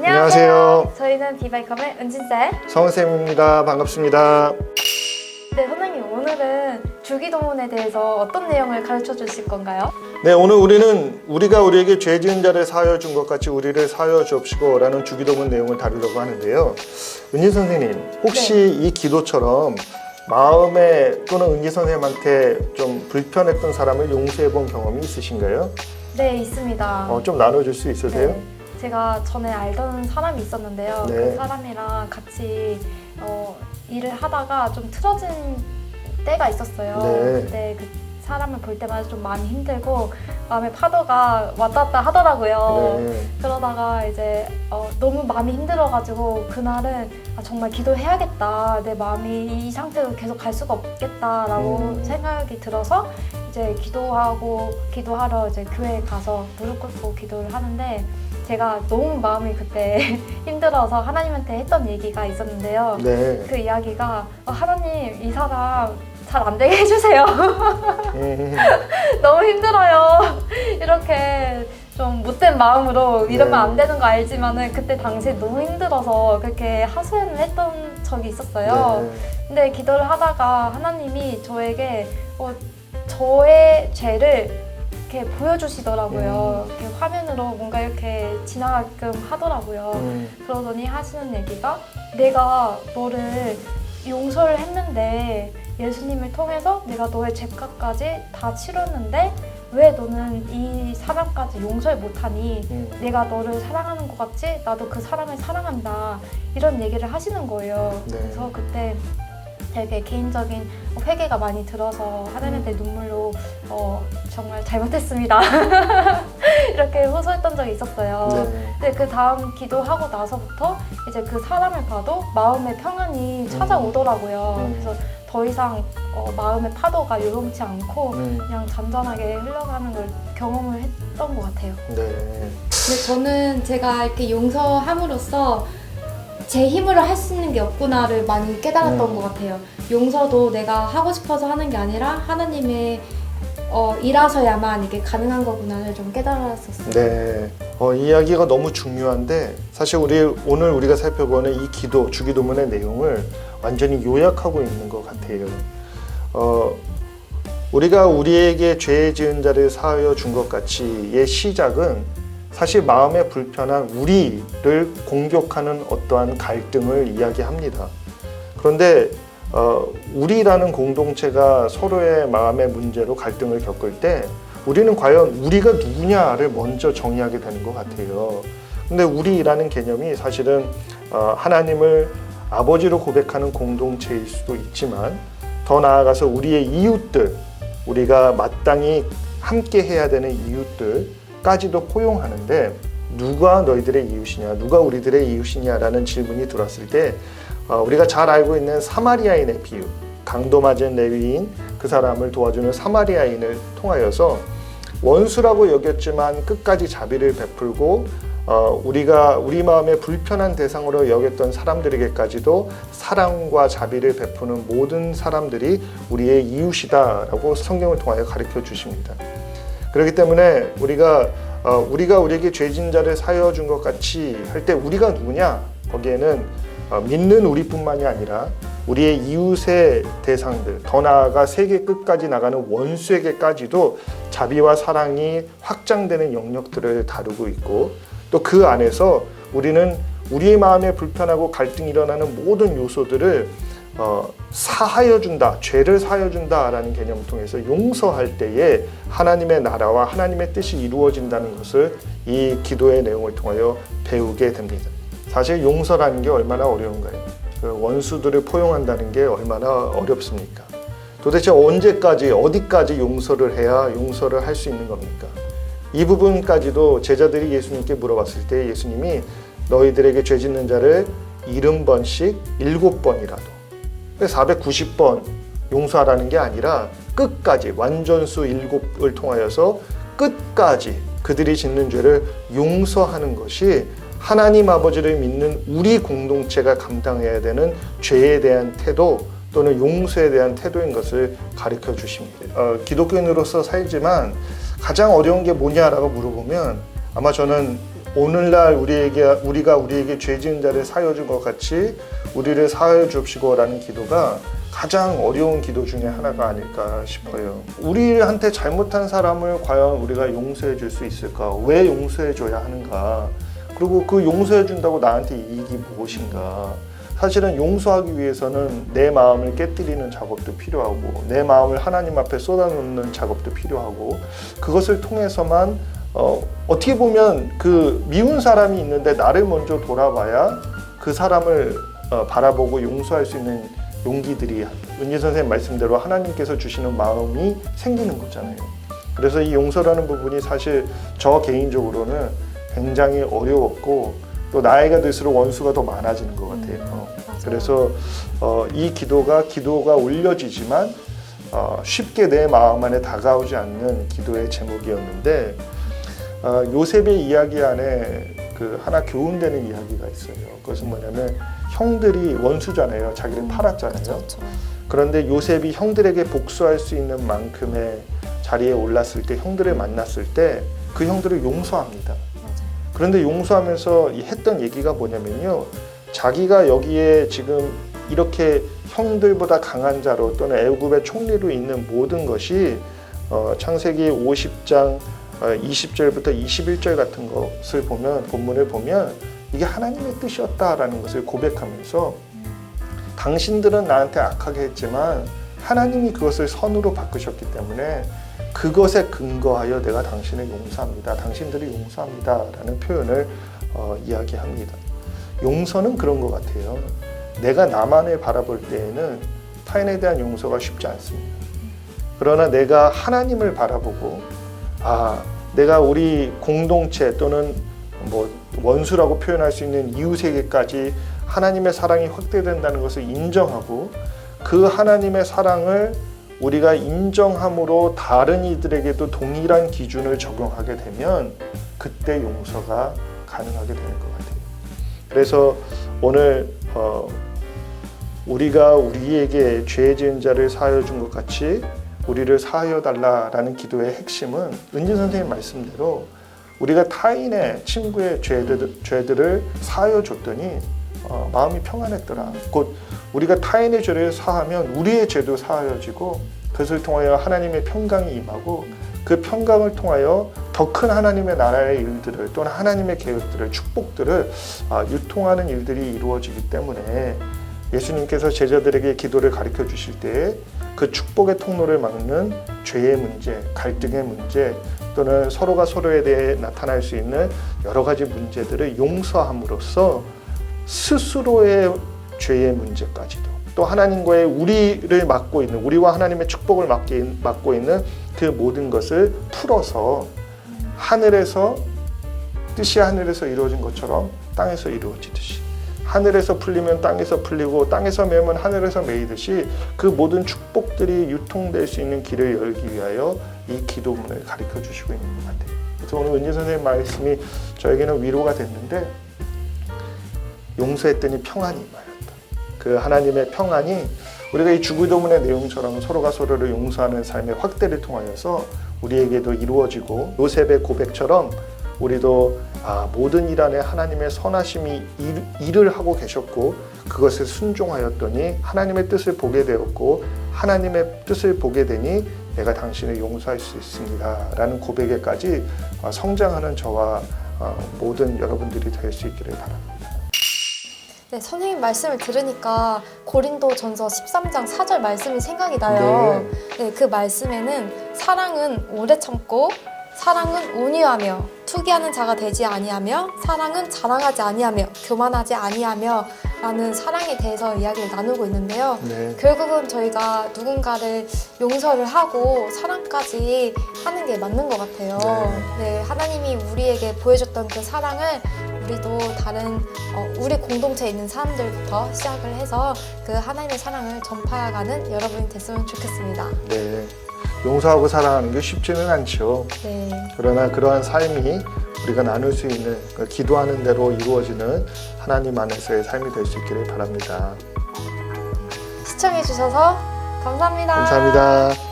안녕하세요. 저희는 비바이컴의 은진쌤. 성은쌤입니다. 반갑습니다. 네, 선생님 오늘은 주기도문에 대해서 어떤 내용을 가르쳐 주실 건가요? 네, 오늘 우리는 우리가 우리에게 죄 지은 자를 사하여 준 것 같이 우리를 사하여 주옵시고 라는 주기도문 내용을 다루려고 하는데요. 은지 선생님, 혹시 이 기도처럼 마음에 또는 은지 선생님한테 좀 불편했던 사람을 용서해 본 경험이 있으신가요? 네, 있습니다. 좀 나눠줄 수 있으세요? 네, 제가 전에 알던 사람이 있었는데요. 네. 그 사람이랑 같이 일을 하다가 좀 틀어진 때가 있었어요. 네. 근데 그 사람을 볼 때마다 좀 많이 힘들고 마음의 파도가 왔다 갔다 하더라고요. 네. 그러다가 이제 너무 마음이 힘들어가지고 그날은 정말 기도해야겠다. 내 마음이 이 상태로 계속 갈 수가 없겠다라고 생각이 들어서 이제 기도하러 이제 교회에 가서 무릎 꿇고 기도를 하는데 제가 너무 마음이 그때 힘들어서 하나님한테 했던 얘기가 있었는데요. 네. 그 이야기가 하나님 이 사람 잘 안 되게 해주세요. 너무 힘들어요. 이렇게 좀 못된 마음으로 이러면 안 되는 거 알지만은 그때 당시에 너무 힘들어서 그렇게 하소연을 했던 적이 있었어요. 네. 근데 기도를 하다가 하나님이 저에게 저의 죄를 이렇게 보여주시더라고요. 이렇게 화면으로 뭔가 이렇게 지나가게끔 하더라고요. 그러더니 하시는 얘기가 내가 너를 용서를 했는데 예수님을 통해서 내가 너의 죄값까지 다 치렀는데 왜 너는 이 사람까지 용서를 못하니? 내가 너를 사랑하는 것 같이 나도 그 사람을 사랑한다. 이런 얘기를 하시는 거예요. 네. 그래서 그때 되게 개인적인 회개가 많이 들어서 하나님한테 눈물로 정말 잘못했습니다. 이렇게 호소했던 적이 있었어요. 네. 근데 그 다음 기도하고 나서부터 이제 그 사람을 봐도 마음의 평안이 찾아오더라고요. 그래서 더 이상 마음의 파도가 요동치 않고 그냥 잔잔하게 흘러가는 걸 경험을 했던 것 같아요. 네. 근데 저는 제가 이렇게 용서함으로써 제 힘으로 할 수 있는 게 없구나를 많이 깨달았던 것 같아요. 용서도 내가 하고 싶어서 하는 게 아니라 하나님의 일하셔야만 이게 가능한 거구나를 좀 깨달았었어요. 네, 이 이야기가 너무 중요한데 사실 오늘 우리가 살펴보는 이 주기도문의 내용을 완전히 요약하고 있는 것 같아요. 우리가 우리에게 죄 지은 자를 사하여 준 것 같이의 시작은 사실 마음에 불편한 우리를 공격하는 어떠한 갈등을 이야기합니다. 그런데 우리라는 공동체가 서로의 마음의 문제로 갈등을 겪을 때 우리는 과연 우리가 누구냐를 먼저 정의하게 되는 것 같아요. 근데 우리라는 개념이 사실은 하나님을 아버지로 고백하는 공동체일 수도 있지만 더 나아가서 우리의 이웃들, 우리가 마땅히 함께 해야 되는 이웃들까지도 포용하는데 누가 너희들의 이웃이냐, 누가 우리들의 이웃이냐라는 질문이 들었을 때 우리가 잘 알고 있는 사마리아인의 비유, 강도 맞은 레위인 그 사람을 도와주는 사마리아인을 통하여서 원수라고 여겼지만 끝까지 자비를 베풀고 우리 마음에 불편한 대상으로 여겼던 사람들에게까지도 사랑과 자비를 베푸는 모든 사람들이 우리의 이웃이다라고 성경을 통하여 가르쳐 주십니다. 그렇기 때문에 우리가 우리에게 죄진 자를 사하여 준 것 같이 할 때 우리가 누구냐? 거기에는 믿는 우리뿐만이 아니라 우리의 이웃의 대상들, 더 나아가 세계 끝까지 나가는 원수에게까지도 자비와 사랑이 확장되는 영역들을 다루고 있고 또 그 안에서 우리는 우리의 마음에 불편하고 갈등이 일어나는 모든 요소들을 사하여 준다, 죄를 사하여 준다라는 개념을 통해서 용서할 때에 하나님의 나라와 하나님의 뜻이 이루어진다는 것을 이 기도의 내용을 통하여 배우게 됩니다. 사실 용서라는 게 얼마나 어려운가요? 그 원수들을 포용한다는 게 얼마나 어렵습니까? 도대체 언제까지 어디까지 용서를 해야 용서를 할 수 있는 겁니까? 이 부분까지도 제자들이 예수님께 물어봤을 때 예수님이 너희들에게 죄 짓는 자를 70번씩 7번이라도 490번 용서하라는 게 아니라 끝까지 완전수 7을 통하여서 끝까지 그들이 짓는 죄를 용서하는 것이 하나님 아버지를 믿는 우리 공동체가 감당해야 되는 죄에 대한 태도 또는 용서에 대한 태도인 것을 가르쳐 주십니다. 기독교인으로서 살지만 가장 어려운 게 뭐냐라고 물어보면 아마 저는 오늘날 우리가 우리에게 죄 지은 자를 사하여 준 것 같이 우리를 사하여 주옵시고라는 기도가 가장 어려운 기도 중에 하나가 아닐까 싶어요. 우리한테 잘못한 사람을 과연 우리가 용서해 줄 수 있을까? 왜 용서해 줘야 하는가? 그리고 그 용서해 준다고 나한테 이익이 무엇인가? 사실은 용서하기 위해서는 내 마음을 깨뜨리는 작업도 필요하고 내 마음을 하나님 앞에 쏟아놓는 작업도 필요하고 그것을 통해서만 어떻게 보면 그 미운 사람이 있는데 나를 먼저 돌아봐야 그 사람을 바라보고 용서할 수 있는 용기들이 은지 선생님 말씀대로 하나님께서 주시는 마음이 생기는 거잖아요. 그래서 이 용서라는 부분이 사실 저 개인적으로는 굉장히 어려웠고 또 나이가 들수록 원수가 더 많아지는 것 같아요. 그래서 이 기도가 올려지지만 쉽게 내 마음 안에 다가오지 않는 기도의 제목이었는데 요셉의 이야기 안에 그 하나 교훈되는 이야기가 있어요. 그것은 뭐냐면 형들이 원수잖아요. 자기를 팔았잖아요. 그렇죠. 그런데 요셉이 형들에게 복수할 수 있는 만큼의 자리에 올랐을 때 형들을 만났을 때 그 형들을 용서합니다. 맞아요. 그런데 용서하면서 했던 얘기가 뭐냐면요. 자기가 여기에 지금 이렇게 형들보다 강한 자로 또는 애굽의 총리로 있는 모든 것이 창세기 50장 20절부터 21절 같은 것을 보면 본문을 보면 이게 하나님의 뜻이었다라는 것을 고백하면서 당신들은 나한테 악하게 했지만 하나님이 그것을 선으로 바꾸셨기 때문에 그것에 근거하여 내가 당신을 용서합니다. 당신들을 용서합니다. 라는 표현을 이야기합니다. 용서는 그런 것 같아요. 내가 나만을 바라볼 때에는 타인에 대한 용서가 쉽지 않습니다. 그러나 내가 하나님을 바라보고 내가 우리 공동체 또는 뭐 원수라고 표현할 수 있는 이웃에게까지 하나님의 사랑이 확대된다는 것을 인정하고 그 하나님의 사랑을 우리가 인정함으로 다른 이들에게도 동일한 기준을 적용하게 되면 그때 용서가 가능하게 되는 것 같아요. 그래서 오늘 우리가 우리에게 죄 지은 자를 사하여 준 것 같이 우리를 사하여 달라라는 기도의 핵심은 은진 선생님 말씀대로 우리가 타인의 친구의 죄들을 사하여 줬더니 마음이 평안했더라. 곧 우리가 타인의 죄를 사하면 우리의 죄도 사하여지고 그것을 통하여 하나님의 평강이 임하고 그 평강을 통하여 더 큰 하나님의 나라의 일들을 또는 하나님의 계획들을 축복들을 유통하는 일들이 이루어지기 때문에 예수님께서 제자들에게 기도를 가르쳐 주실 때에 그 축복의 통로를 막는 죄의 문제, 갈등의 문제 또는 서로가 서로에 대해 나타날 수 있는 여러 가지 문제들을 용서함으로써 스스로의 죄의 문제까지도 또 하나님과의 우리를 맡고 있는 우리와 하나님의 축복을 맡고 있는 그 모든 것을 풀어서 하늘에서 뜻이 하늘에서 이루어진 것처럼 땅에서 이루어지듯이 하늘에서 풀리면 땅에서 풀리고 땅에서 매면 하늘에서 매이듯이 그 모든 축복들이 유통될 수 있는 길을 열기 위하여 이 기도문을 가르쳐 주시고 있는 것 같아요. 그래서 오늘 은지 선생님 말씀이 저에게는 위로가 됐는데 용서했더니 평안이 임하였다. 그 하나님의 평안이 우리가 이 주기도문의 내용처럼 서로가 서로를 용서하는 삶의 확대를 통하여서 우리에게도 이루어지고 요셉의 고백처럼 우리도 모든 일 안에 하나님의 선하심이 일을 하고 계셨고 그것에 순종하였더니 하나님의 뜻을 보게 되었고 하나님의 뜻을 보게 되니 내가 당신을 용서할 수 있습니다 라는 고백에까지 성장하는 저와 모든 여러분들이 될 수 있기를 바랍니다. 네, 선생님 말씀을 들으니까 고린도전서 13장 4절 말씀이 생각이 나요. 네, 그 말씀에는 사랑은 오래 참고 사랑은 온유하며 투기하는 자가 되지 아니하며 사랑은 자랑하지 아니하며 교만하지 아니하며 라는 사랑에 대해서 이야기를 나누고 있는데요. 네. 결국은 저희가 누군가를 용서를 하고 사랑까지 하는 게 맞는 것 같아요. 네, 하나님이 우리에게 보여줬던 그 사랑을 우리도 다른 우리 공동체에 있는 사람들부터 시작을 해서 그 하나님의 사랑을 전파해가는 여러분이 됐으면 좋겠습니다. 네. 용서하고 사랑하는 게 쉽지는 않죠. 네. 그러나 그러한 삶이 우리가 나눌 수 있는 기도하는 대로 이루어지는 하나님 안에서의 삶이 될 수 있기를 바랍니다. 시청해주셔서 감사합니다. 감사합니다.